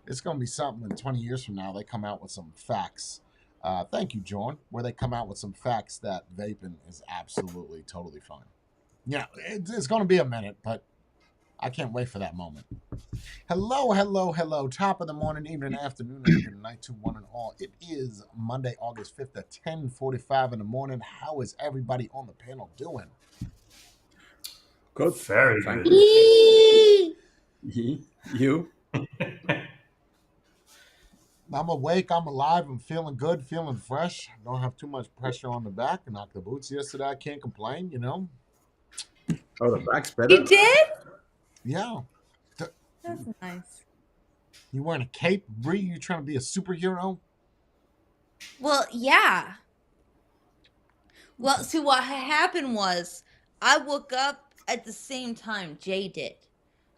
It's going to be something when 20 years from now they come out with some facts. Thank you, John. Where they come out with some facts that vaping is absolutely totally fine. Yeah, it's going to be a minute, but I can't wait for that moment. Hello, hello, hello. Top of the morning, evening, afternoon, and good night to one and all. It is Monday, August 5th at 10:45 in the morning. How is everybody on the panel doing? Good. Very Thank good. you. You? I'm awake, I'm alive, I'm feeling good, feeling fresh. Don't have too much pressure on the back. I knocked the boots yesterday. I can't complain, you know? Oh, the back's You better? did? Yeah. That's nice. You wearing a cape, Bree? You trying to be a superhero? Well, yeah. Well, see, what happened was I woke up at the same time Jay did.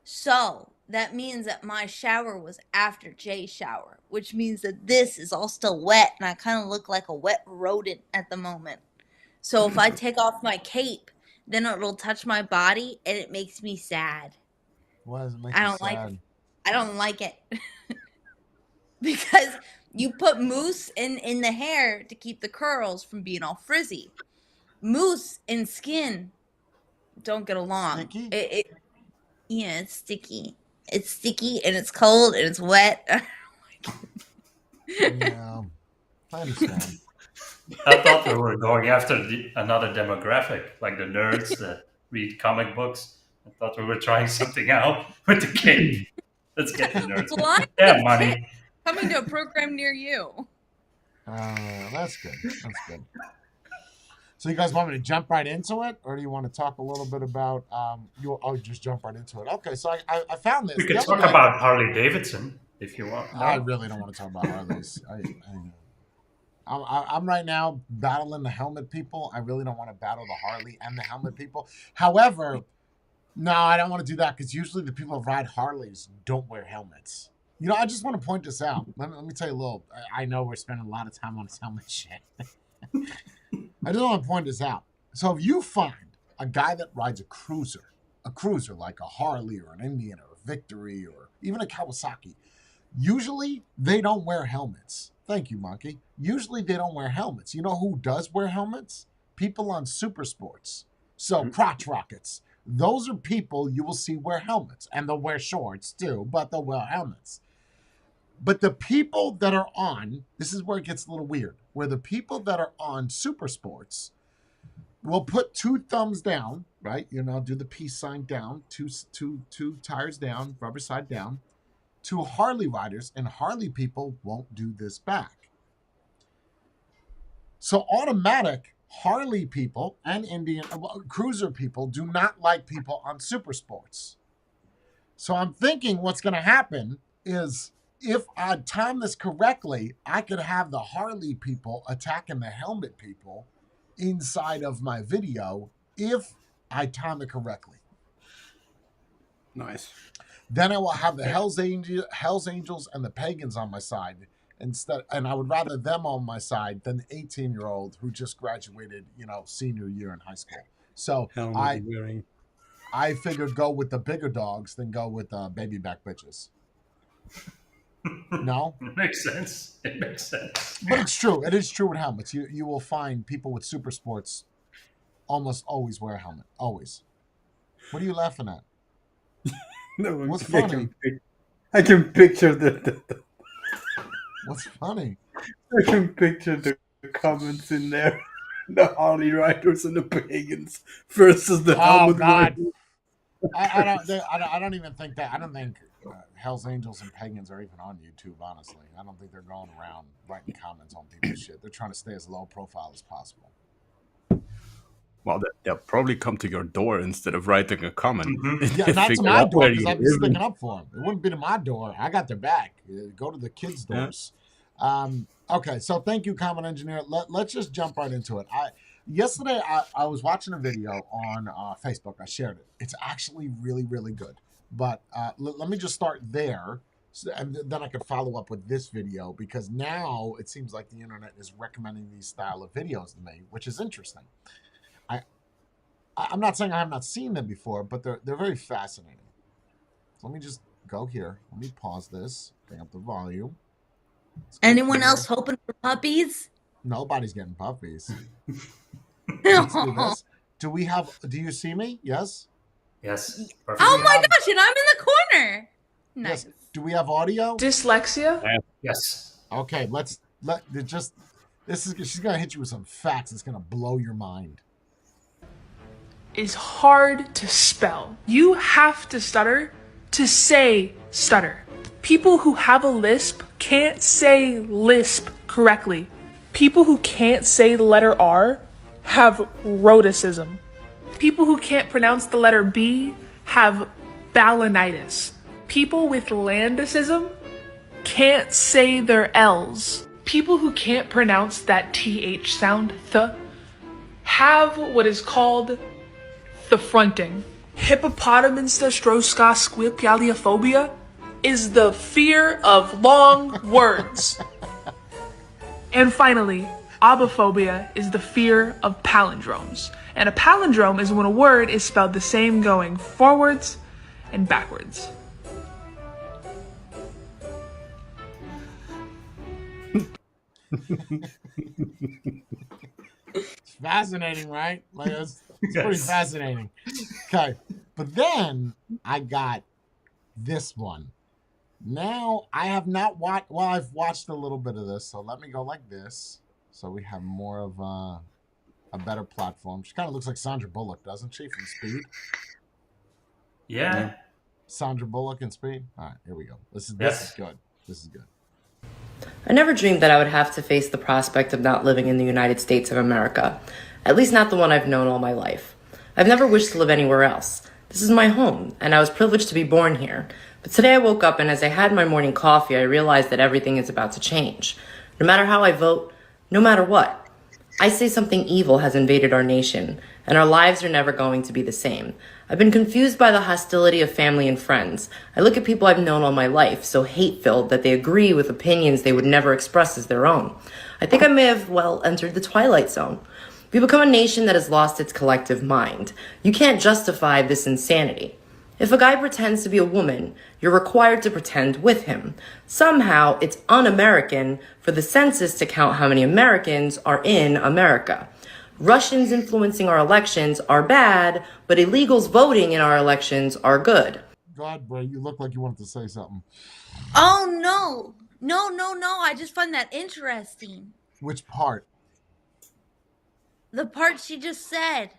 So that means that my shower was after Jay's shower, which means that this is all still wet and I kind of look like a wet rodent at the moment. So if I take off my cape, then it'll touch my body and it makes me sad. Why does it make I you don't like sad? I don't like it. Because you put mousse in the hair to keep the curls from being all frizzy. Mousse and skin don't get along. Sticky? Yeah, it's sticky. It's sticky and it's cold and it's wet. Yeah, I understand. I thought we were going after another demographic, like the nerds that read comic books. I thought we were trying something out with the cape. Let's get the nerds. Blind Yeah, of Chip money. coming to a program near you. That's good. That's good. So you guys want me to jump right into it, or do you want to talk a little bit about you? Oh, just jump right into it. Okay, so I found this We the could other talk day. about Harley Davidson if you want. I No? really don't want to talk about Harleys. I'm right now battling the helmet people. I really don't want to battle the Harley and the helmet people. However, no, I don't want to do that because usually the people who ride Harleys don't wear helmets. You know, I just want to point this out. Let me tell you a little. I know we're spending a lot of time on this helmet shit. I just want to point this out. So if you find a guy that rides a cruiser like a Harley or an Indian or a Victory or even a Kawasaki, usually they don't wear helmets. Thank you, Monkey. Usually they don't wear helmets. You know who does wear helmets? People on super sports. So crotch rockets. Those are people you will see wear helmets. And they'll wear shorts too, but they'll wear helmets. But the people that are on, this is where it gets a little weird, where the people that are on super sports will put two thumbs down, right? You know, do the peace sign down, two tires down, rubber side down, to Harley riders, and Harley people won't do this back. So automatic Harley people and Indian cruiser people do not like people on super sports. So I'm thinking what's going to happen is if I time this correctly, I could have the Harley people attacking the helmet people inside of my video if I time it correctly. Nice. Then I will have the Hell's Angels and the pagans on my side instead, and I would rather them on my side than the 18-year-old who just graduated, senior year in high school. So Helmet wearing. I figured go with the bigger dogs than go with baby back bitches. No, It makes sense. It makes sense. but it's true. It is true with helmets. You will find people with super sports almost always wear a helmet. Always. What are you laughing at? No, What's I funny? I can picture the What's funny? I can picture the comments in there. The Harley riders and the pagans versus the Oh helmet God. wearing. I don't even think that. I don't think Hell's Angels and Pagans are even on YouTube. Honestly, I don't think they're going around writing comments on people's shit. They're trying to stay as low profile as possible. Well, they'll probably come to your door instead of writing a comment. Mhm. Yeah, They not to figure my out door where because you I'd be live. sticking up for them. It wouldn't be to my door. I got their back. Go to the kids' Yeah. doors. Okay, so thank you, Common Engineer. Let's just jump right into it. Yesterday I was watching a video on Facebook. I shared it. It's actually really, really good. But let me just start there, and then I could follow up with this video because now it seems like the internet is recommending these style of videos to me, which is interesting. I'm not saying I have not seen them before, but they're very fascinating. So let me just go here. Let me pause this. Bring up the volume. Anyone else hoping for puppies? Nobody's getting puppies. Let's do this. Do you see me? Yes? Yes. Oh my gosh, and I'm in the corner. Nice. Yes. Do we have audio? Dyslexia Yes. Okay, she's gonna hit you with some facts. It's gonna blow your mind. is hard to spell. You have to stutter to say stutter. People who have a lisp can't say lisp correctly. People who can't say the letter R have rhoticism. People who can't pronounce the letter B have balanitis. People with landicism can't say their L's. People who can't pronounce that TH sound, have what is called the fronting. Hippopotamonstroscosquipialiophobia is the fear of long words. And finally, abophobia is the fear of palindromes. And a palindrome is when a word is spelled the same going forwards and backwards. It's fascinating, right? Like it's pretty fascinating. Okay, but then I got this one. Now I have not watched. Well, I've watched a little bit of this, so let me go like this, so we have more of a better platform. She kind of looks like Sandra Bullock, doesn't she, from Speed? Yeah. Sandra Bullock in Speed. All right, here we go. This is good. This is good. I never dreamed that I would have to face the prospect of not living in the United States of America, at least not the one I've known all my life. I've never wished to live anywhere else. This is my home, and I was privileged to be born here. But today I woke up, and as I had my morning coffee, I realized that everything is about to change. No matter how I vote, no matter what, I say something evil has invaded our nation, and our lives are never going to be the same. I've been confused by the hostility of family and friends. I look at people I've known all my life, so hate-filled that they agree with opinions they would never express as their own. I think I may have, entered the twilight zone. We become a nation that has lost its collective mind. You can't justify this insanity. If a guy pretends to be a woman, you're required to pretend with him. Somehow, it's un-American for the census to count how many Americans are in America. Russians influencing our elections are bad, but illegals voting in our elections are good. God, bro, you look like you wanted to say something. Oh, no. No. I just find that interesting. Which part? The part she just said.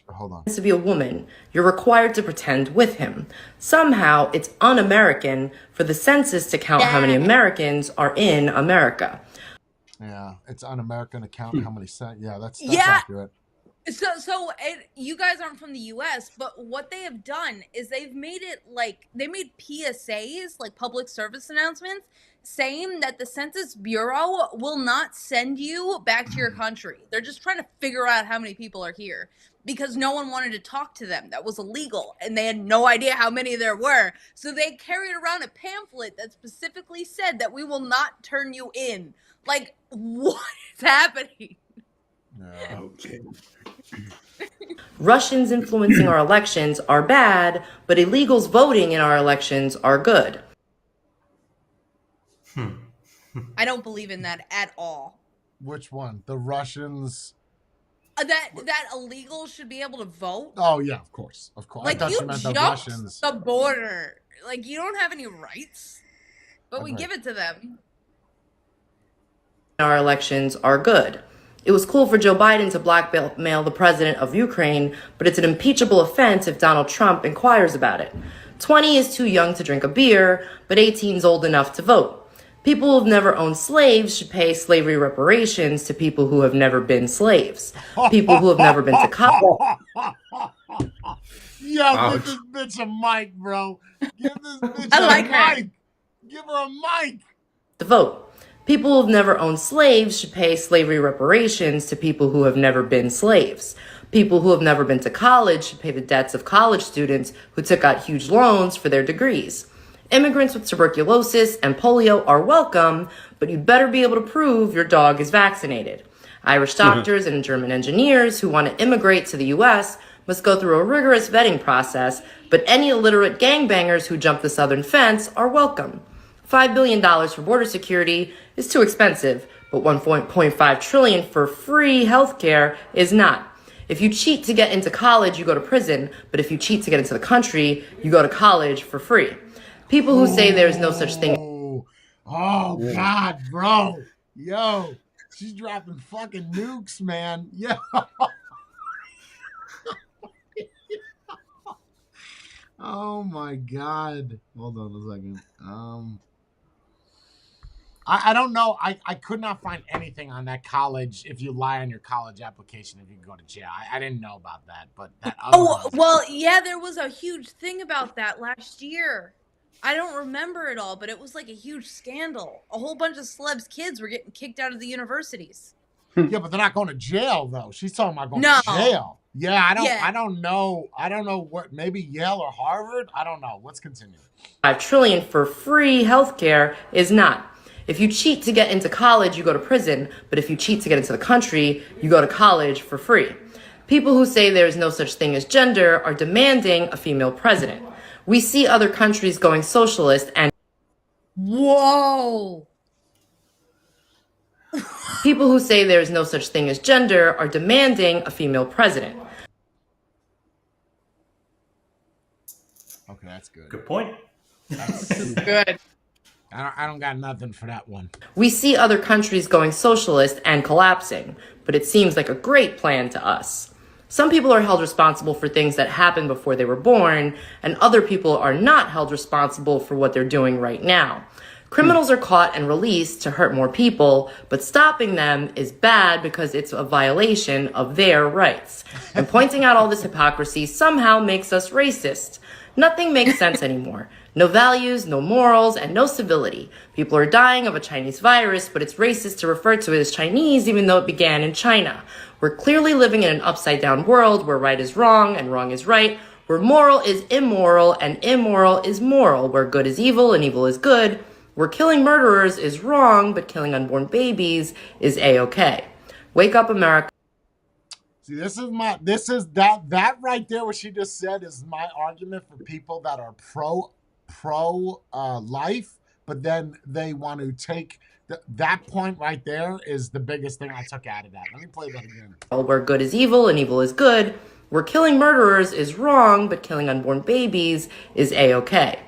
Hold on. To be a woman, you're required to pretend with him. Somehow, it's un-American for the census to count how many Americans are in America. Yeah, it's un-American to count how many Yeah, that's accurate. So you guys aren't from the U.S., but what they have done is they've made it they made PSAs, like public service announcements, saying that the Census Bureau will not send you back to your country. They're just trying to figure out how many people are here because no one wanted to talk to them. That was illegal, and they had no idea how many there were. So they carried around a pamphlet that specifically said that we will not turn you in. Like, what is happening? Yeah. Okay. Russians influencing our elections are bad, but illegals voting in our elections are good. I don't believe in that at all. Which one? The Russians? That illegals should be able to vote? Oh, yeah, of course. Of course. Like, I thought you you meant the jumped Russians. the border. Like, you don't have any rights, but we Okay. give it to them. Our elections are good. It was cool for Joe Biden to blackmail the president of Ukraine, but it's an impeachable offense if Donald Trump inquires about it. 20 is too young to drink a beer, but 18 is old enough to vote. People who've never owned slaves should pay slavery reparations to people who have never been slaves. People who have never been to college. Yo, Ouch. give this bitch a mic, bro. Give this bitch I a like her. mic. Give her a mic. To vote. People who've never owned slaves should pay slavery reparations to people who have never been slaves. People who have never been to college should pay the debts of college students who took out huge loans for their degrees. Immigrants with tuberculosis and polio are welcome, but you'd better be able to prove your dog is vaccinated. Irish doctors and German engineers who want to immigrate to the U.S. must go through a rigorous vetting process, but any illiterate gangbangers who jump the southern fence are welcome. $5 billion for border security is too expensive, but $1.5 trillion for free healthcare is not. If you cheat to get into college, you go to prison, but if you cheat to get into the country, you go to college for free. People who say there is no such thing. Oh, God, bro. Yo, she's dropping fucking nukes, man. Yo. Oh, my God. Hold on a second. I don't know. I could not find anything on that college. If you lie on your college application, if you can go to jail. I didn't know about that, but that other Oh, one- well, yeah, there was a huge thing about that last year. I don't remember it all, but it was like a huge scandal. A whole bunch of celebs' kids were getting kicked out of the universities. Yeah, but they're not going to jail though. She's talking about going No. to jail. Yeah, I don't. Yeah. I don't know. I don't know what. Maybe Yale or Harvard. I don't know. Let's continue. $5 trillion for free healthcare is not. If you cheat to get into college, you go to prison, but if you cheat to get into the country, you go to college for free. People who say there is no such thing as gender are demanding a female president. We see other countries going socialist and Whoa. people who say there is no such thing as gender are demanding a female president. Okay, that's good. Good point. Good. I don't got nothing for that one. We see other countries going socialist and collapsing, but it seems like a great plan to us. Some people are held responsible for things that happened before they were born, and other people are not held responsible for what they're doing right now. Criminals are caught and released to hurt more people, but stopping them is bad because it's a violation of their rights. And pointing out all this hypocrisy somehow makes us racist. Nothing makes sense anymore. No values, no morals, and no civility. People are dying of a Chinese virus, but it's racist to refer to it as Chinese even though it began in China. We're clearly living in an upside-down world where right is wrong and wrong is right, where moral is immoral and immoral is moral, where good is evil and evil is good, where killing murderers is wrong but killing unborn babies is A-okay. Wake up, America. See, this is that right there. What she just said is my argument for people that are pro life, but then they want to take that point right there is the biggest thing I took out of that. Let me play that again. Where good is evil and evil is good, where killing murderers is wrong but killing unborn babies is A-okay.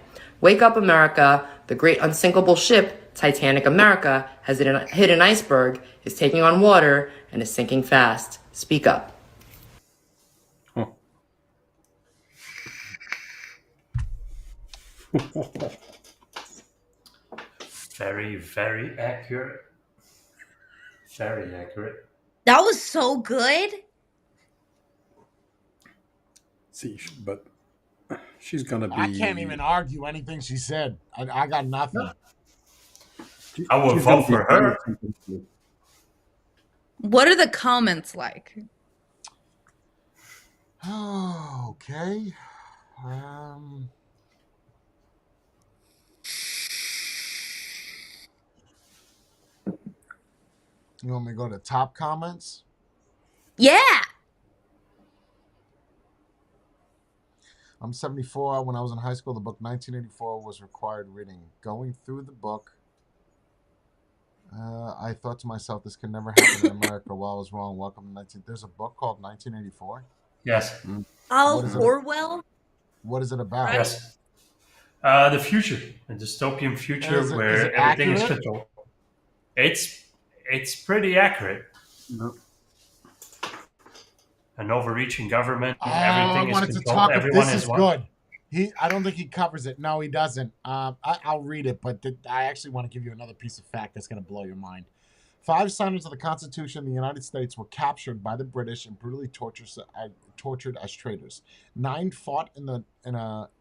Wake up, America. The great unsinkable ship, Titanic America, has hit an iceberg, is taking on water, and is sinking fast. Speak up. Huh. Very, very accurate. Very accurate. That was so good. See, but she's gonna be. I can't even argue anything she said. I got nothing. I will she's vote gonna be for her. very sensitive. What are the comments like? Oh, okay. You want me to go to top comments? Yeah. I'm 74. When I was in high school, the book 1984 was required reading. Going through the book, I thought to myself, this can never happen in America. Well, I was wrong. Welcome to 19... There's a book called 1984. Yes. Oh, What is it? Orwell. What is it about? Yes. The future, a dystopian future Is it where everything is accurate? controlled. It's pretty accurate. No. An overreaching government. I Everything is wanted to controlled. talk. Everyone This is is one. good. I don't think he covers it. No, he doesn't. I'll read it, but I actually want to give you another piece of fact that's going to blow your mind. 5 signers of the Constitution of the United States were captured by the British and brutally tortured as traitors. 9 fought in the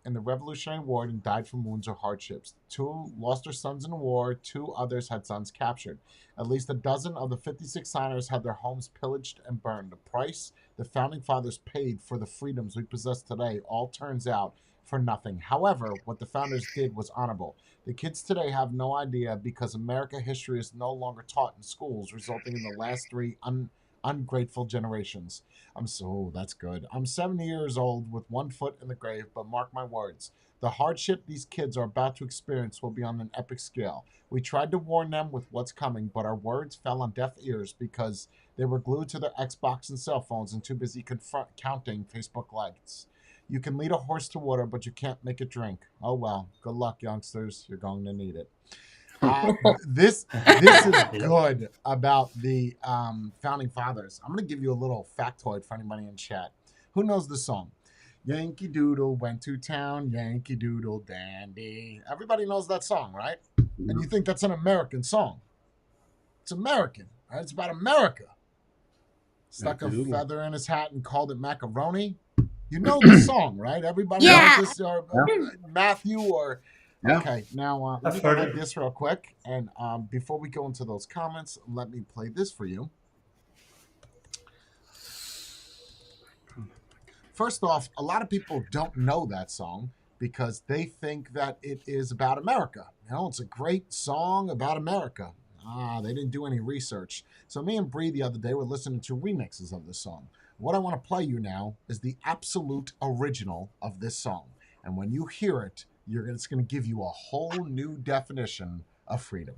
Revolutionary War and died from wounds or hardships. 2 lost their sons in the war. 2 others had sons captured. At least a dozen of the 56 signers had their homes pillaged and burned. The price the Founding Fathers paid for the freedoms we possess today all turns out for nothing. However, what the founders did was honorable. The kids today have no idea because American history is no longer taught in schools, resulting in the last 3 ungrateful generations. That's good. I'm 70 years old with one foot in the grave, but mark my words. The hardship these kids are about to experience will be on an epic scale. We tried to warn them with what's coming, but our words fell on deaf ears because they were glued to their Xbox and cell phones and too busy counting Facebook likes. You can lead a horse to water, but you can't make it drink. Oh well. Good luck, youngsters. You're going to need it. This is good about the founding fathers. I'm going to give you a little factoid for anybody in chat. Who knows the song? Yankee Doodle went to town, Yankee Doodle dandy. Everybody knows that song, right? And you think that's an American song. It's American, right? It's about America. Stuck a feather in his hat and called it macaroni. You know the song, right? Everybody knows this, or Matthew, or... Yeah. Okay, now let me go like this real quick. And before we go into those comments, let me play this for you. First off, a lot of people don't know that song because they think that it is about America. You know, it's a great song about America. They didn't do any research. So me and Bree the other day were listening to remixes of this song. What I want to play you now is the absolute original of this song. And when you hear it, it's going to give you a whole new definition of freedom.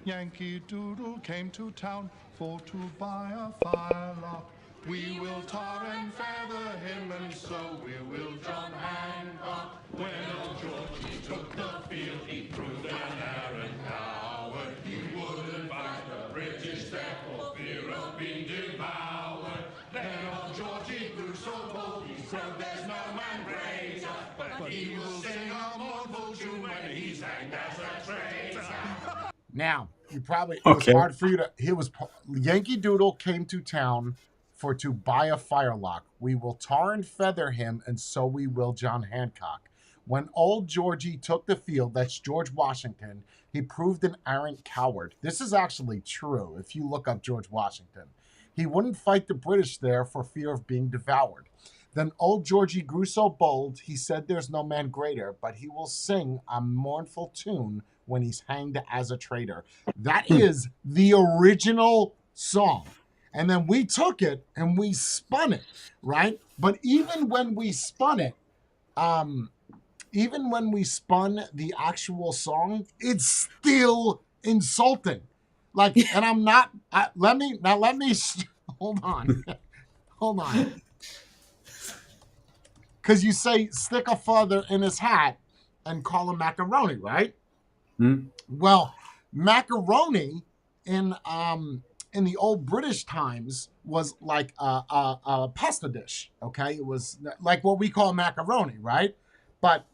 Yankee Doodle came to town for to buy a firelock. We will tar and feather him, and so we will John Hancock. When old Georgie took the field, he proved an errant coward. He wouldn't fight the British there for fear of being devoured. Then old Georgie grew so bold, he said there's no man greater, but he will sing a mournful tune when he's hanged as a traitor. Now, it was hard for you to... Yankee Doodle came to town for to buy a firelock. We will tar and feather him, and so we will John Hancock. When old Georgie took the field, that's George Washington, he proved an arrant coward. This is actually true if you look up George Washington. He wouldn't fight the British there for fear of being devoured. Then old Georgie grew so bold, he said there's no man greater, but he will sing a mournful tune when he's hanged as a traitor. That is the original song. And then we took it and we spun it, right? But even when we spun it, even when we spun the actual song, it's still insulting. Like, and I'm not, let me, hold on. Hold on. Because you say, stick a feather in his hat and call him macaroni, right? Well, macaroni in the old British times was like a pasta dish, okay? It was like what we call macaroni, right? But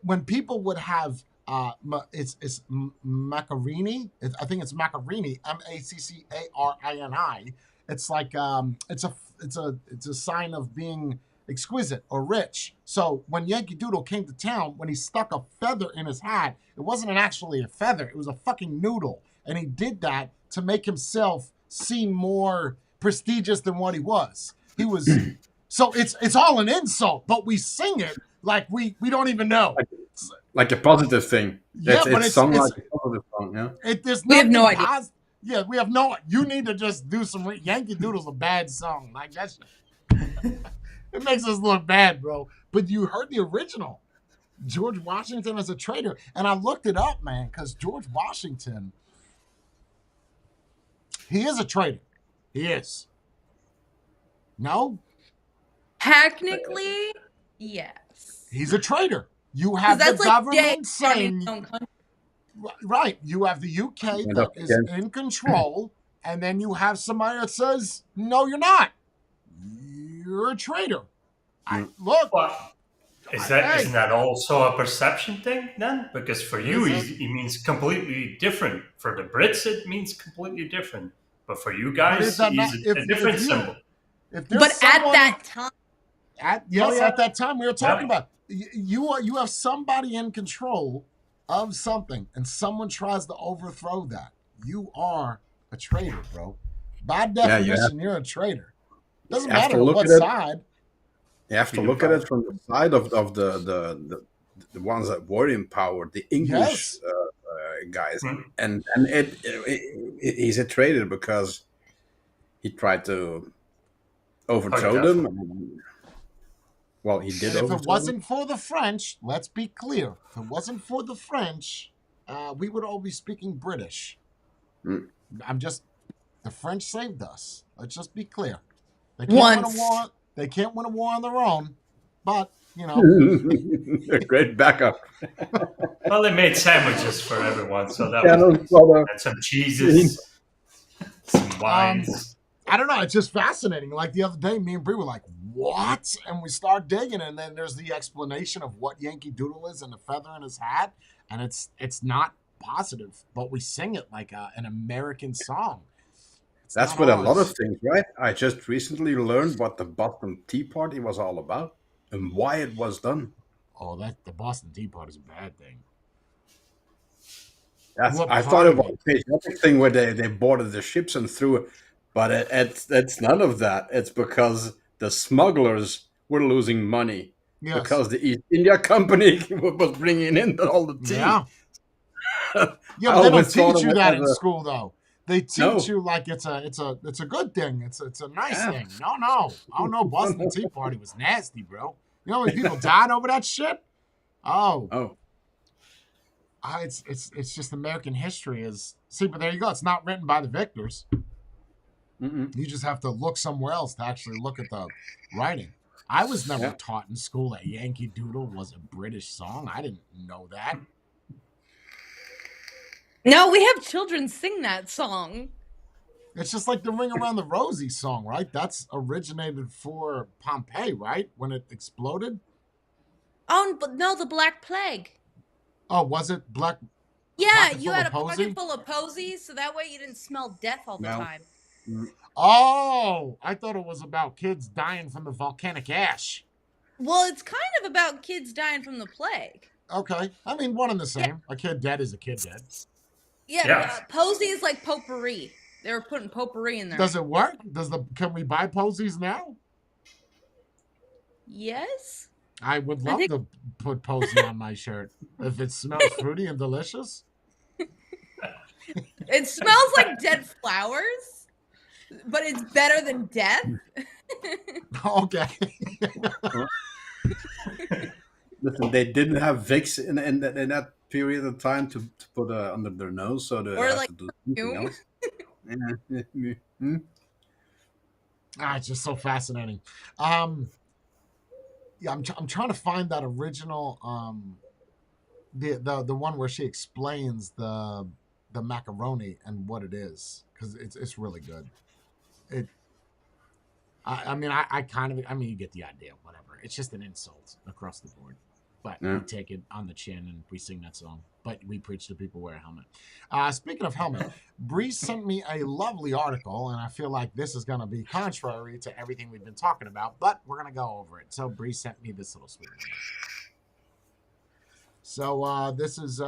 when people would have it's macarini. I think it's macarini. Maccarini. It's like it's a sign of being exquisite or rich. So when Yankee Doodle came to town, when he stuck a feather in his hat, it wasn't actually a feather. It was a fucking noodle, and he did that to make himself seem more prestigious than what he was. He was. So it's all an insult, but we sing it like we don't even know. Like a positive thing. Yeah, but it's like a positive song, yeah? We have no idea. Yeah, we have no... You need to just do some... Yankee Doodle's a bad song. Like, that's... It makes us look bad, bro. But you heard the original. George Washington is a traitor. And I looked it up, man, because George Washington... He is a traitor. He is. No? Technically, yes. He's a traitor. You have the government saying... Right. You have the UK that is in control, and then you have somebody that says, no, you're not. You're a traitor. Look. Well, isn't that also a perception thing then? Because for you, he means completely different. For the Brits, it means completely different. But for you guys, he's a different symbol. But at that time. At that time, we were talking about you have somebody in control of something, and someone tries to overthrow that. You are a traitor, bro. By definition, you're a traitor. Doesn't matter what side. You have to look at it from the side of the ones that were in power, the English guys, and he's a traitor because he tried to overthrow them. Well, he did. And if it overthrow them. wasn't for the French, let's be clear. If it wasn't for the French, we would all be speaking British. Mm. The French saved us. Let's just be clear. They can't win a war on their own, but you know, a great backup. Well, they made sandwiches for everyone, so that Yeah, was no, nice. And some cheeses, some wines. I don't know. It's just fascinating. Like the other day, me and Bree were like, "What?" And we start digging, and then there's the explanation of what Yankee Doodle is and the feather in his hat, and it's not positive, but we sing it like an American song. That's with a lot of things, right? I just recently learned what the Boston Tea Party was all about and why it was done. Oh, the Boston Tea Party is a bad thing. I thought it was a patriotic thing where they boarded the ships and threw it, but it's none of that. It's because the smugglers were losing money because the East India Company was bringing in all the tea. Yeah, but they don't teach you that in school, though. They teach you like it's a good thing. It's a nice thing. No. Oh no, Boston Tea Party was nasty, bro. You know how many people died over that shit? Oh. It's just American history but there you go. It's not written by the victors. Mm-mm. You just have to look somewhere else to actually look at the writing. I was never taught in school that Yankee Doodle was a British song. I didn't know that. No, we have children sing that song. It's just like the Ring Around the Rosie song, right? That's originated for Pompeii, right? When it exploded? Oh, but no, the Black Plague. Oh, was it Black? Yeah, you had a pocket full of posies, so that way you didn't smell death all the time. Oh, I thought it was about kids dying from the volcanic ash. Well, it's kind of about kids dying from the plague. Okay. I mean, one and the same. A kid dead is a kid dead. Yeah. Posy is like potpourri. They were putting potpourri in there. Does it work? Can we buy posies now? Yes. I would love to put posy on my shirt if it smells fruity and delicious. It smells like dead flowers, but it's better than death. Okay. Listen, they didn't have Vicks in that period of time to put under their nose, so they had to do something else. It's just so fascinating. I'm trying to find that original the one where she explains the macaroni and what it is, because it's really good. You get the idea. Whatever. It's just an insult across the board. But we take it on the chin and we sing that song. But we preach to people wear a helmet. Speaking of helmet, Bree sent me a lovely article, and I feel like this is going to be contrary to everything we've been talking about, but we're going to go over it. So Bree sent me this little sweet one. So this is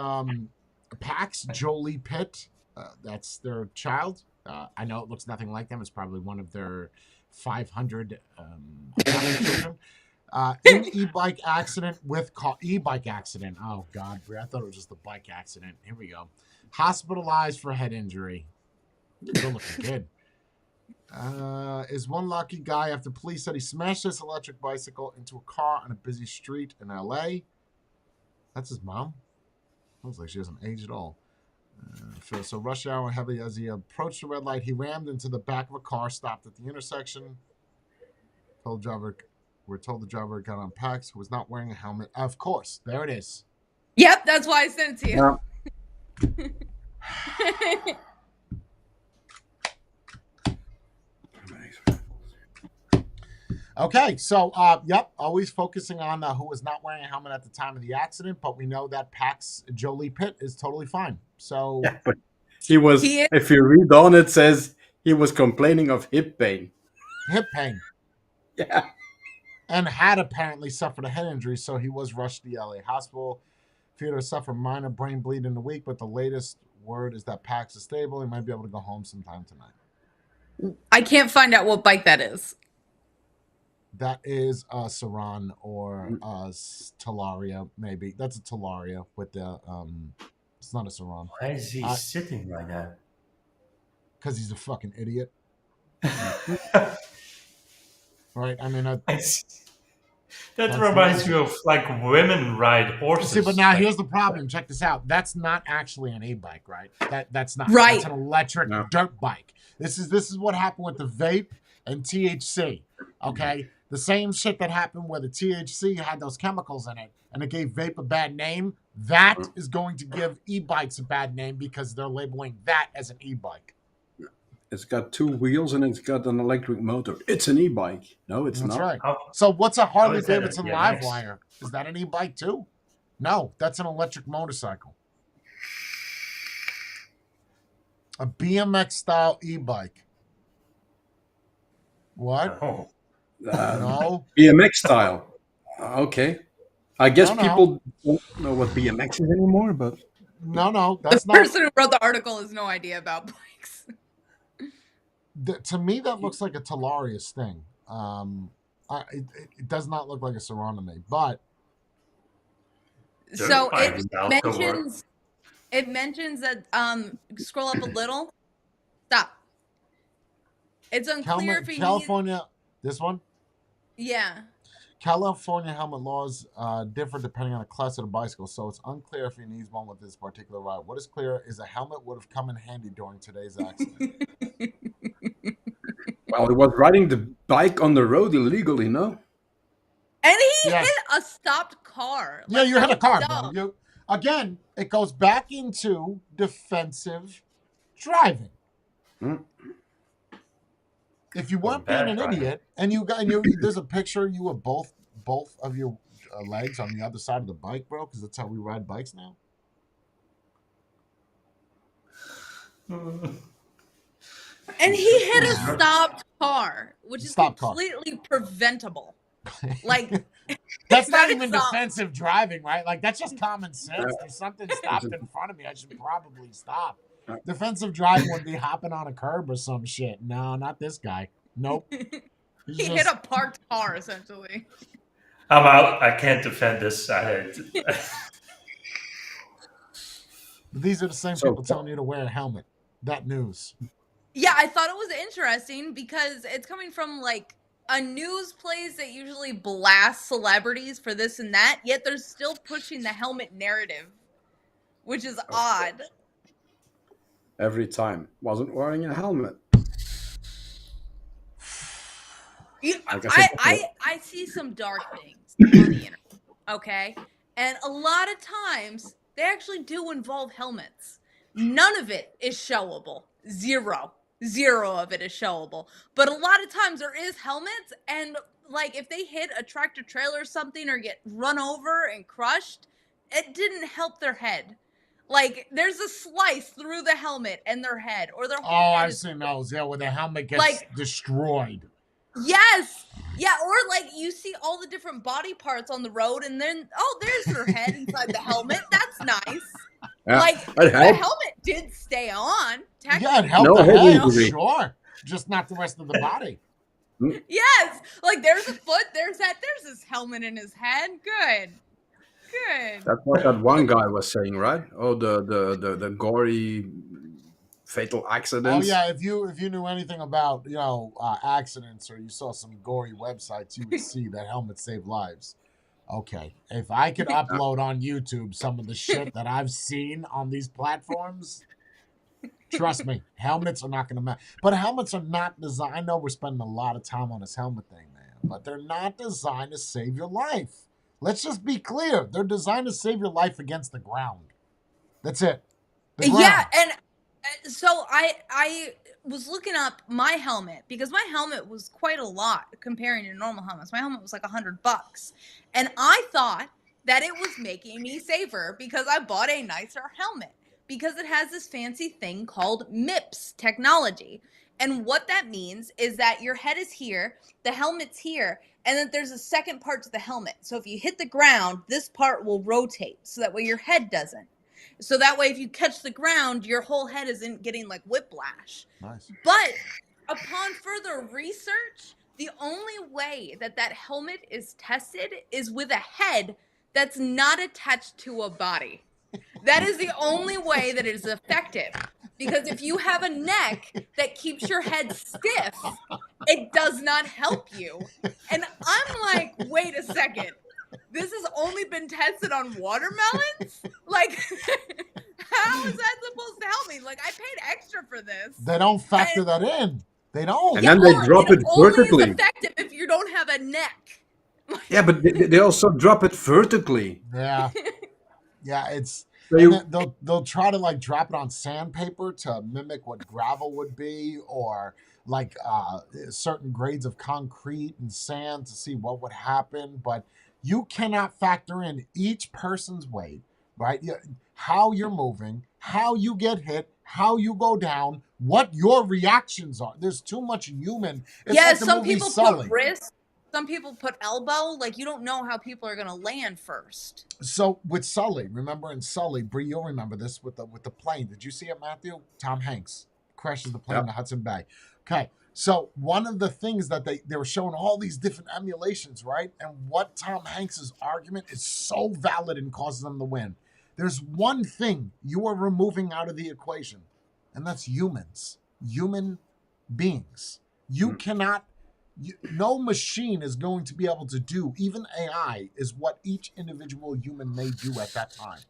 Pax Jolie Pitt. That's their child. I know it looks nothing like them. It's probably one of their 500 children. In e-bike accident e-bike accident. Oh God, I thought it was just a bike accident. Here we go. Hospitalized for head injury. Good looking kid. Is one lucky guy after police said he smashed his electric bicycle into a car on a busy street in LA. That's his mom. Looks like she doesn't age at all. So rush hour heavy as he approached the red light, he rammed into the back of a car, stopped at the intersection. We're told the driver got on Pax, who was not wearing a helmet. Of course, there it is. Yep, that's why I sent it to you. Okay, so always focusing on who was not wearing a helmet at the time of the accident, but we know that Pax Jolie Pitt is totally fine. So but if you read on, it says he was complaining of hip pain. Hip pain. Yeah. And had apparently suffered a head injury, so he was rushed to the LA hospital. Feared to suffer minor brain bleed in the week, but the latest word is that Pax is stable. He might be able to go home sometime tonight. I can't find out what bike that is. That is a Saran or a Talaria, maybe. That's a Talaria with the it's not a Saran. Why is he sitting like that? Because he's a fucking idiot. Right? I mean, that reminds me of like women ride horses. See, but now here's the problem. Check this out. That's not actually an e-bike, right? That's not. Right. That's an electric dirt bike. This is what happened with the vape and THC. Okay, the same shit that happened where the THC had those chemicals in it, and it gave vape a bad name. That is going to give e-bikes a bad name because they're labeling that as an e-bike. It's got 2 wheels and it's got an electric motor. It's an e-bike. No, it's That's not. right. So what's a Harley Davidson Livewire? Is that an e-bike too? No, that's an electric motorcycle. A BMX style e-bike. What? Oh. No. BMX style. Okay. I guess people don't know what BMX is anymore, but no, that's not. The person who wrote the article has no idea about bikes. To me, that looks like a Talarius thing. It does not look like a Serrano to me, but so it mentions that scroll up a little. Stop. It's unclear if California. This one. Yeah. California helmet laws differ depending on the class of the bicycle, so it's unclear if he needs one with this particular ride. What is clear is a helmet would have come in handy during today's accident. Well, he was riding the bike on the road illegally, no? And he hit a stopped car. Yeah, you hit a car, bro. Again, it goes back into defensive driving. If you weren't being an idiot, and there's a picture of you with both of your legs on the other side of the bike, bro, because that's how we ride bikes now. And he hit a stopped car, which is completely preventable. Like that's not even defensive driving, right? Like that's just common sense. There's something stopped in front of me. I should probably stop. Defensive driving would be hopping on a curb or some shit. No, not this guy. Nope. He hit a parked car, essentially. I'm out. I can't defend this. These are the same people telling you to wear a helmet. That news. Yeah, I thought it was interesting because it's coming from like a news place that usually blasts celebrities for this and that, yet they're still pushing the helmet narrative, which is odd. Every time. Wasn't wearing a helmet. I see some dark things on the internet, okay? And a lot of times, they actually do involve helmets. None of it is showable. Zero of it is showable. But a lot of times there is helmets, and like if they hit a tractor trailer or something or get run over and crushed, it didn't help their head. Like there's a slice through the helmet and their head, or their whole head. I've seen those. Yeah, where the helmet gets destroyed. Yes. Yeah, or like you see all the different body parts on the road, and then there's their head inside the helmet. That's nice. Yeah, like the helmet did stay on. Yeah, it helped the head, sure. Just not the rest of the body. Yes, like there's a foot, there's his helmet in his head. Good. That's what that one guy was saying, right? Oh, the gory fatal accidents. Oh yeah, if you knew anything about accidents or you saw some gory websites, you would see that helmets save lives. Okay, if I could upload on YouTube some of the shit that I've seen on these platforms, trust me, helmets are not going to matter. But helmets are not designed. I know we're spending a lot of time on this helmet thing, man, but they're not designed to save your life. Let's just be clear. They're designed to save your life against the ground. That's it. Yeah, and so I was looking up my helmet because my helmet was quite a lot comparing to normal helmets. My helmet was like $100, and I thought that it was making me safer because I bought a nicer helmet because it has this fancy thing called MIPS technology. And what that means is that your head is here, the helmet's here, and then there's a second part to the helmet. So if you hit the ground, this part will rotate so that way your head doesn't. So that way if you catch the ground, your whole head isn't getting like whiplash. Nice. But upon further research, the only way that helmet is tested is with a head that's not attached to a body. That is the only way that it is effective. Because if you have a neck that keeps your head stiff, it does not help you. And I'm like, wait a second. This has only been tested on watermelons? Like, how is that supposed to help me? Like, I paid extra for this. They don't factor that in. They don't. And then they drop it vertically. Only is effective if you don't have a neck. Yeah, but they also drop it vertically. Yeah. Yeah, it's... So they'll try to like drop it on sandpaper to mimic what gravel would be, or like certain grades of concrete and sand to see what would happen. But you cannot factor in each person's weight, right? How you're moving, how you get hit, how you go down, what your reactions are. There's too much human. It's like some people put wrist. Some people put elbow. Like, you don't know how people are going to land first. So with Sully, remember in Sully, Bree, you'll remember this with the plane. Did you see it, Matthew? Tom Hanks crashes the plane in the Hudson Bay. Okay. So one of the things that they were showing all these different emulations, right? And what Tom Hanks's argument is so valid and causes them to win. There's one thing you are removing out of the equation, and that's humans, human beings. You cannot... no machine is going to be able to do, even AI, is what each individual human may do at that time.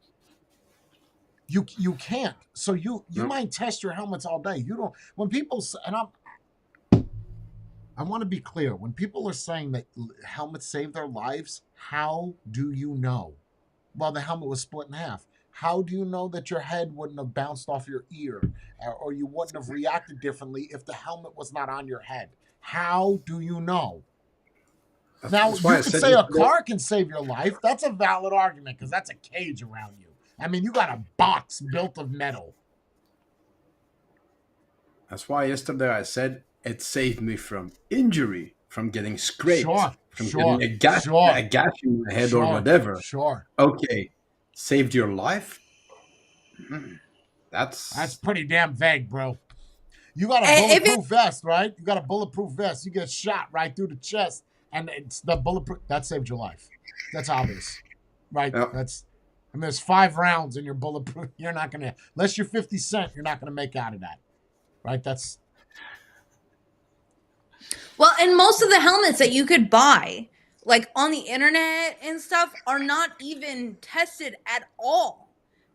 You can't. So you might test your helmets all day. You don't. When people, and I want to be clear, when people are saying that helmets save their lives, how do you know? Well, the helmet was split in half. How do you know that your head wouldn't have bounced off your ear, or you wouldn't have reacted differently if the helmet was not on your head? How do you know? Now, you could say a car can save your life. That's a valid argument because that's a cage around you. I mean, you got a box built of metal. That's why yesterday I said it saved me from injury, from getting scraped, from getting a gash in the head or whatever. Sure. Okay. Saved your life? That's pretty damn vague, bro. You got a bulletproof vest, right? You got a bulletproof vest. You get shot right through the chest, and it's the bulletproof. That saved your life. That's obvious, right? Yep. There's 5 rounds in your bulletproof. You're not gonna, unless you're 50 Cent, you're not gonna make out of that, right? That's... Well, and most of the helmets that you could buy, like on the internet and stuff, are not even tested at all.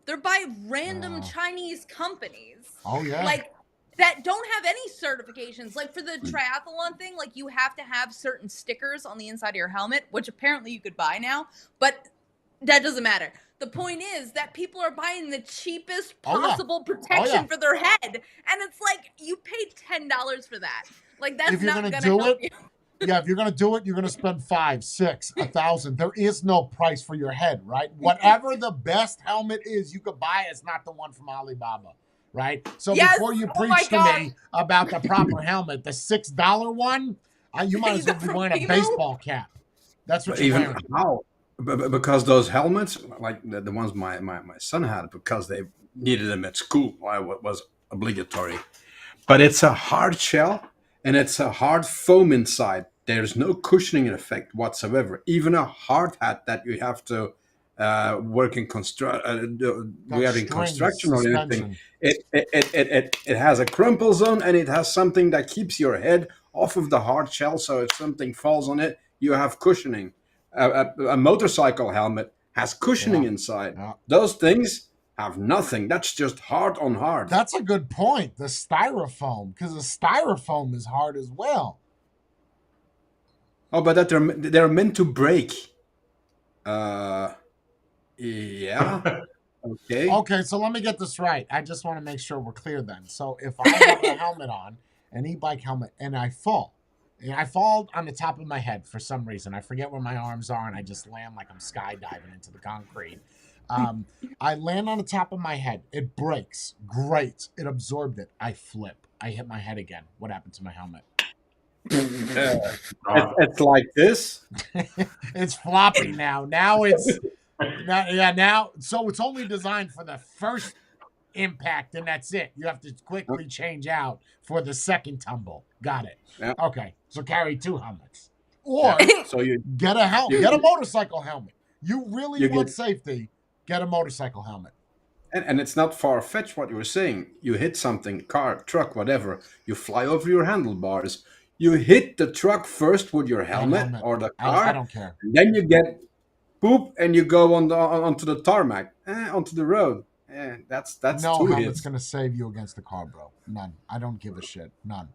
They're by random Chinese companies. Oh yeah. Like, that don't have any certifications. Like, for the triathlon thing, like, you have to have certain stickers on the inside of your helmet, which apparently you could buy now, but that doesn't matter. The point is that people are buying the cheapest possible protection for their head, and it's like, you paid $10 for that. Like, that's not gonna help you. Yeah, if you're gonna do it, you're gonna spend $5, $6, $1,000. There is no price for your head, right? Whatever the best helmet is you could buy, is not the one from Alibaba. Right? So before you preach to me about the proper helmet, the $6 one, you might as well be wearing a baseball cap. That's what you're wearing. How? Because those helmets, like the ones my son had, because they needed them at school, it was obligatory. But it's a hard shell, and it's a hard foam inside. There's no cushioning effect whatsoever. Even a hard hat that you have to work in construction or anything, it has a crumple zone, and it has something that keeps your head off of the hard shell, so if something falls on it, you have cushioning. A motorcycle helmet has cushioning inside. Those things have nothing. That's just hard on hard. That's a good point. The styrofoam, because the styrofoam is hard as well. Oh, but they're meant to break. Yeah. Okay, so let me get this right. I just want to make sure we're clear then. So if I have a helmet on, an e-bike helmet, and I fall on the top of my head for some reason. I forget where my arms are, and I just land like I'm skydiving into the concrete. I land on the top of my head. It breaks. Great. It absorbed it. I flip. I hit my head again. What happened to my helmet? It's like this. It's floppy now. Now, so it's only designed for the first impact, and that's it. You have to quickly change out for the second tumble. Got it. Yeah. Okay, so carry 2 helmets, or so you get a motorcycle helmet. You really want safety? Get a motorcycle helmet. And it's not far-fetched what you were saying. You hit something, car, truck, whatever. You fly over your handlebars. You hit the truck first with your helmet or the I car. don't care. And then you get boop, and you go onto the tarmac, onto the road. That's No two helmet's hits. gonna save you against the car, bro. None. I don't give a shit. None.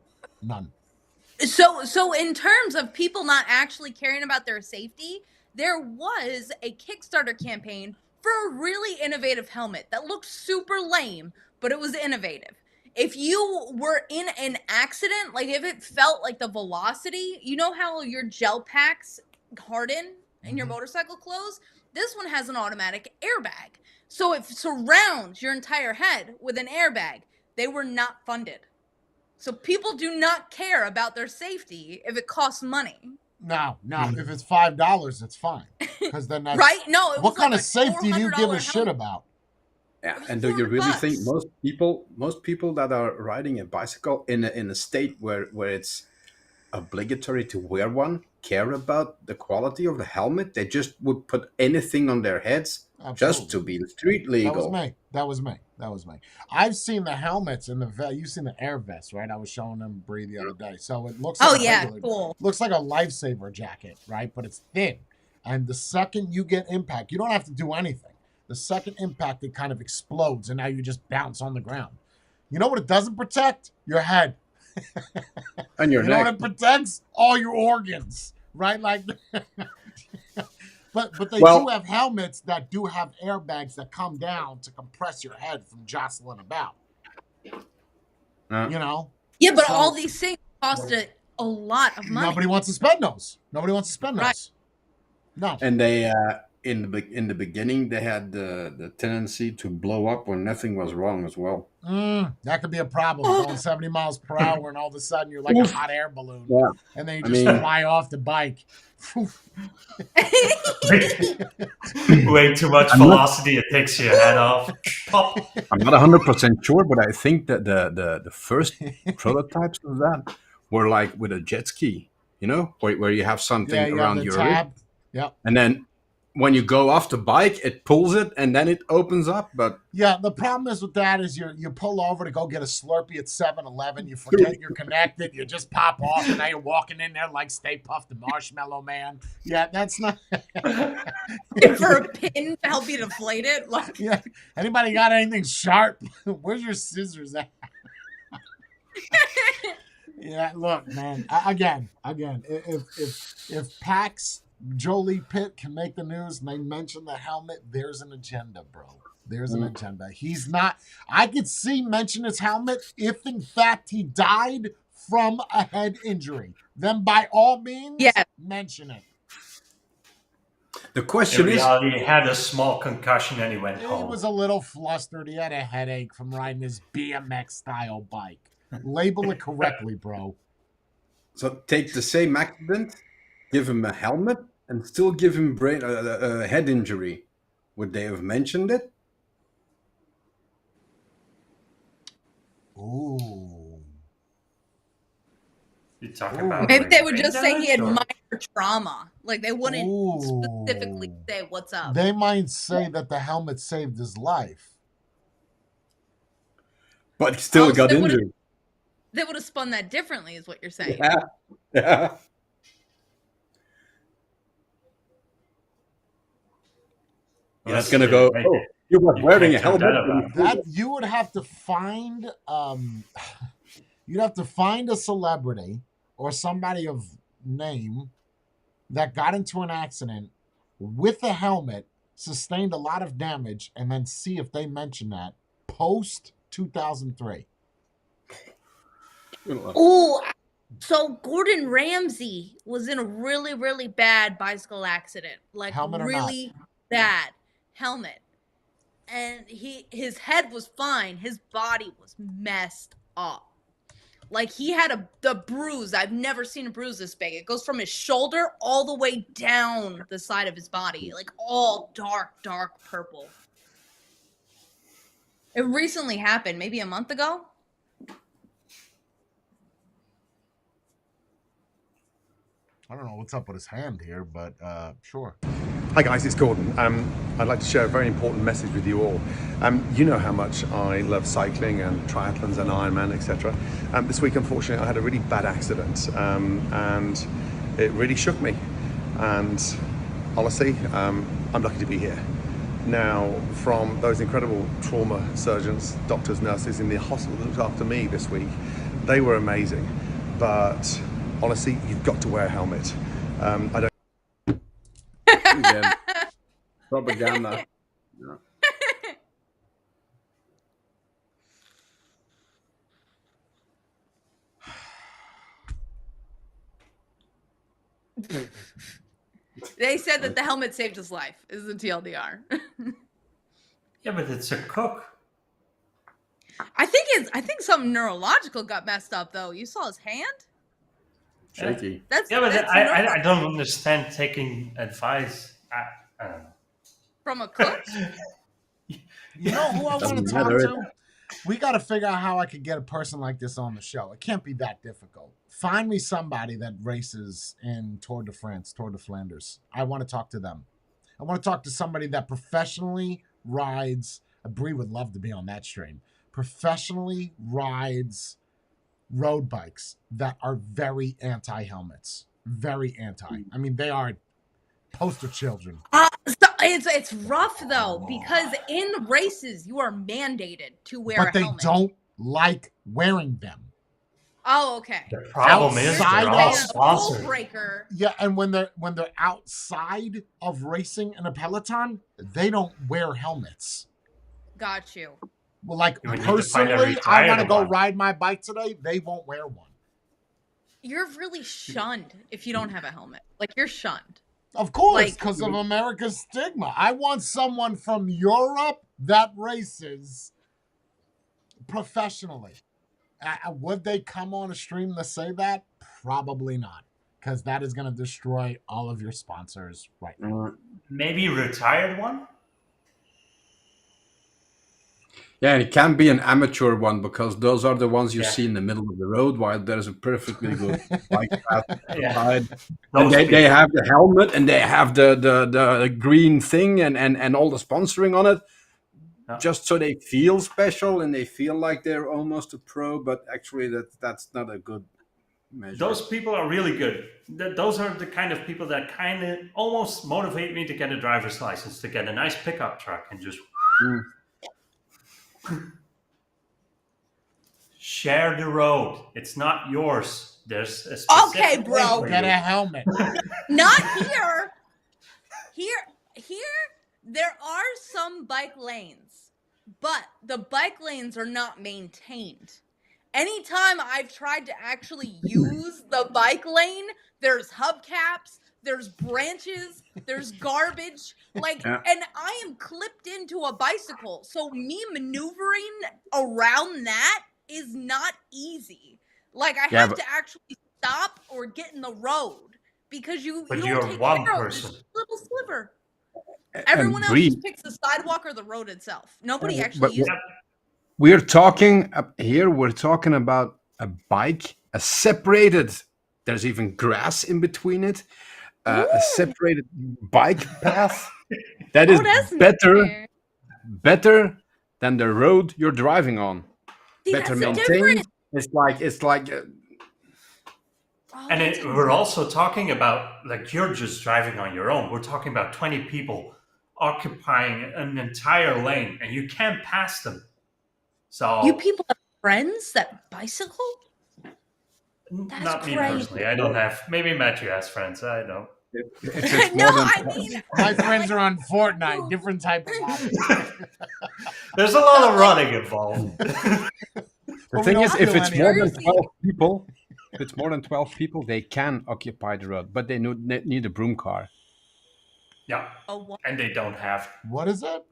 So in terms of people not actually caring about their safety, there was a Kickstarter campaign for a really innovative helmet that looked super lame, but it was innovative. If you were in an accident, like if it felt like the velocity, you know how your gel packs harden in your motorcycle clothes? This one has an automatic airbag. So it surrounds your entire head with an airbag. They were not funded. So people do not care about their safety if it costs money. No. If it's $5, it's fine. Because then that's right. No, it what was kind like of safety do you give a shit helmet. about? Yeah, and do you really think most people that are riding a bicycle in a state where it's obligatory to wear one care about the quality of the helmet? They just would put anything on their heads just to be street legal. That was me. I've seen the helmets in you've seen the air vests, right? I was showing them Bree the other day. So it looks like cool. Looks like a lifesaver jacket, right? But it's thin. And the second you get impact, you don't have to do anything. The second impact, it kind of explodes, and now you just bounce on the ground. You know what it doesn't protect? Your head. And your neck. Know what it protects? All your organs, right? Like, but they do have helmets that do have airbags that come down to compress your head from jostling about. You know? Yeah, but all these things cost a lot of money. Nobody wants to spend those. Right. No. And they in the beginning they had the tendency to blow up when nothing was wrong as well. That could be a problem. Going 70 miles per hour and all of a sudden you're like a hot air balloon. Yeah. And then you just fly off the bike. Way too much velocity, it takes your head off. Pop. I'm not 100% sure, but I think that the first prototypes of that were like with a jet ski, where you have something around your tab. Yep. And then when you go off the bike, it pulls it and then it opens up. But yeah, the problem is with that is you pull over to go get a Slurpee at 7-Eleven, you forget you're connected, you just pop off, and now you're walking in there like Stay Puft the Marshmallow Man. Yeah, that's not for a pin to help you deflate it. Like... Yeah. Anybody got anything sharp? Where's your scissors at? Yeah, look, man. Again, if PAX Jolie Pitt can make the news and they mention the helmet, there's an agenda, bro. There's an agenda. He's not. I could see mention his helmet if, in fact, he died from a head injury. Then, by all means, mention it. The question is, he had a small concussion and he went home. He was a little flustered. He had a headache from riding his BMX style bike. Label it correctly, bro. So take the same accident, give him a helmet, and still give him a head injury. Would they have mentioned it? Ooh. You're talking about maybe they would just say he had minor trauma. Like they wouldn't specifically say what's up. They might say that the helmet saved his life. But he still got injured. They would have spun that differently, is what you're saying. Yeah. That's gonna go. Oh, you were wearing a helmet. That you would have to find. You'd have to find a celebrity or somebody of name that got into an accident with a helmet, sustained a lot of damage, and then see if they mention that post 2003. Ooh, so Gordon Ramsay was in a really, really bad bicycle accident, like really bad helmet, and his head was fine, his body was messed up. Like he had the bruise. I've never seen a bruise this big. It goes from his shoulder all the way down the side of his body, like all dark purple. It recently happened, maybe a month ago. I don't know what's up with his hand here, but sure. Hi guys, it's Gordon. I'd like to share a very important message with you all. You know how much I love cycling and triathlons and Ironman, etc. This week, unfortunately, I had a really bad accident, and it really shook me. And honestly, I'm lucky to be here. Now, from those incredible trauma surgeons, doctors, nurses in the hospital that looked after me this week, they were amazing. But honestly, you've got to wear a helmet. I don't. Again, propaganda. Yeah. They said that the helmet saved his life. Is the TLDR. Yeah, but it's a cook. I think something neurological got messed up though. You saw his hand? Shaky. But I don't understand taking advice. I don't know. From a cook? You know who I want to talk to? We got to figure out how I could get a person like this on the show. It can't be that difficult. Find me somebody that races in Tour de France, Tour de Flanders. I want to talk to them. I want to talk to somebody that professionally rides. Bree would love to be on that stream. Professionally rides road bikes that are very anti-helmets. Very anti. I mean, they are poster children. So it's rough though, because in races you are mandated to wear a helmet. But they don't like wearing them. Oh, okay. The problem is they're all sponsored. Breaker. Yeah, and when they're outside of racing in a peloton, they don't wear helmets. Got you. Well, like personally, I want to go ride my bike today. They won't wear one. You're really shunned if you don't have a helmet. Like, you're shunned. Of course, because of America's stigma. I want someone from Europe that races professionally. Would they come on a stream to say that? Probably not, because that is going to destroy all of your sponsors right now. Maybe a retired one? Yeah, and it can be an amateur one, because those are the ones you see in the middle of the road while there's a perfectly good bike path outside. And they have the helmet and they have the green thing and all the sponsoring on it, just so they feel special and they feel like they're almost a pro, but actually that's not a good measure. Those people are really good. Those are the kind of people that kind of almost motivate me to get a driver's license, to get a nice pickup truck and just... Share the road. It's not yours. There's a specific bro. Get a helmet. Not here. Here, there are some bike lanes, but the bike lanes are not maintained. Anytime I've tried to actually use the bike lane, there's hubcaps, there's branches, there's garbage, and I am clipped into a bicycle. So me maneuvering around that is not easy. Like, I have to actually stop or get in the road because you don't take care of this little sliver. Everyone else just picks the sidewalk or the road itself. Nobody actually uses it. We're talking about a bike, a separated, there's even grass in between it, a separated bike path that is better than the road you're driving on. Better maintained. It's like we're also talking about, like, you're just driving on your own. We're talking about 20 people occupying an entire lane and you can't pass them. So you people have friends that bicycle? That's not me personally. I don't have. Maybe Matthew has friends. I don't. My friends are on Fortnite. Different type of hobby. There's a lot of running involved. The thing is, if it's more than 12 people, they can occupy the road, but they need a broom car. Yeah, and they don't have. What is it?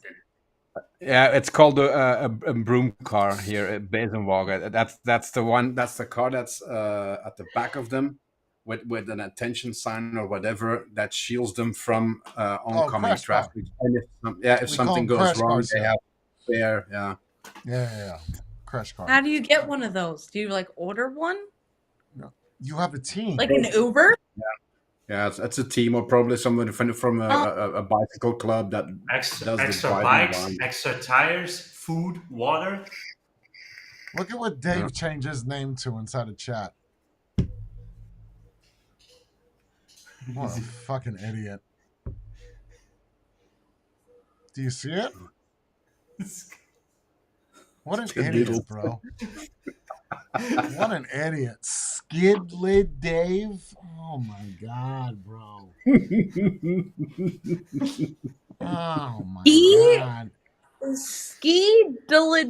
Yeah, it's called a broom car here at Besenwagen. That's the one. That's the car that's at the back of them, with an attention sign or whatever that shields them from oncoming traffic. And if something goes wrong, they have spare. Yeah. Crash car. How do you get one of those? Do you order one? No. You have a team. Like an Uber? Yeah, it's a team or probably someone from a bicycle club that does extra the bikes, around. extra tires, food, water. Look at what Dave changed his name to inside of chat. What a fucking idiot. Do you see it? What an idiot, bro. What an idiot. Skid Lid Dave? Oh my god, bro. Oh my god. Skid Lid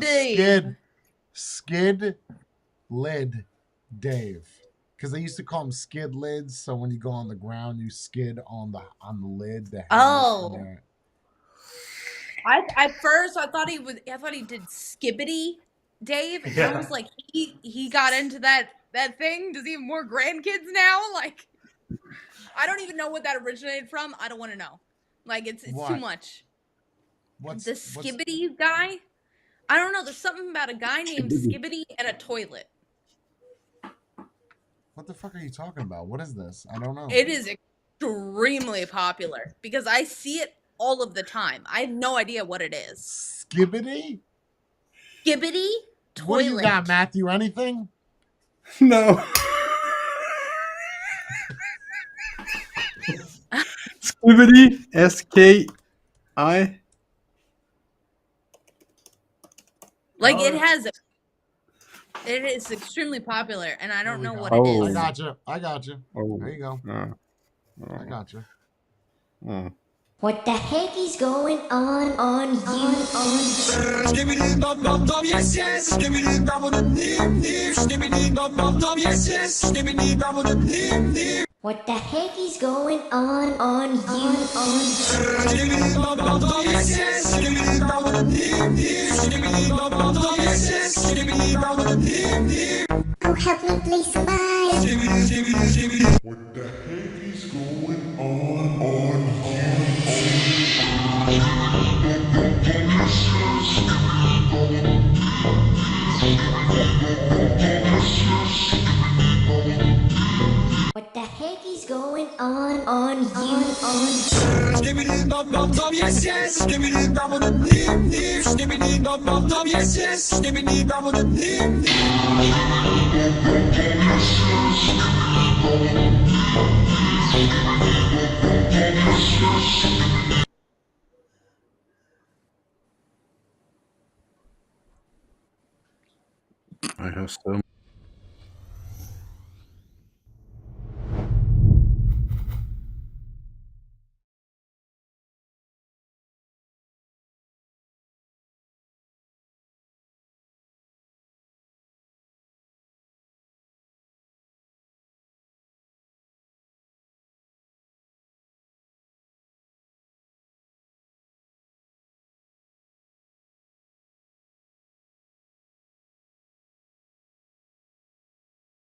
Dave. Because they used to call them skid lids, so when you go on the ground, you skid on the lid. At first I thought he did Skibbity Dave, and I was like, he got into that thing. Does he have more grandkids now? Like, I don't even know what that originated from. I don't want to know. Like, it's too much. The Skibbity guy? I don't know. There's something about a guy named Skibbity and a toilet. What the fuck are you talking about? What is this? I don't know. It is extremely popular because I see it all of the time. I have no idea what it is. Skibbity? Skibbity? Toilet. What do you got, Matthew? Anything? No. Skibbity, S-K-I. Like, it is extremely popular, and I don't know what it is. I got you. Oh. There you go. I got you. What the heck is going on you? Yes, yes. What the heck is going on you? Yes, yes. Oh, help me, please, somebody. What the heck is going on What the heck is going on you? Yes, yes. Yes, yes. I have so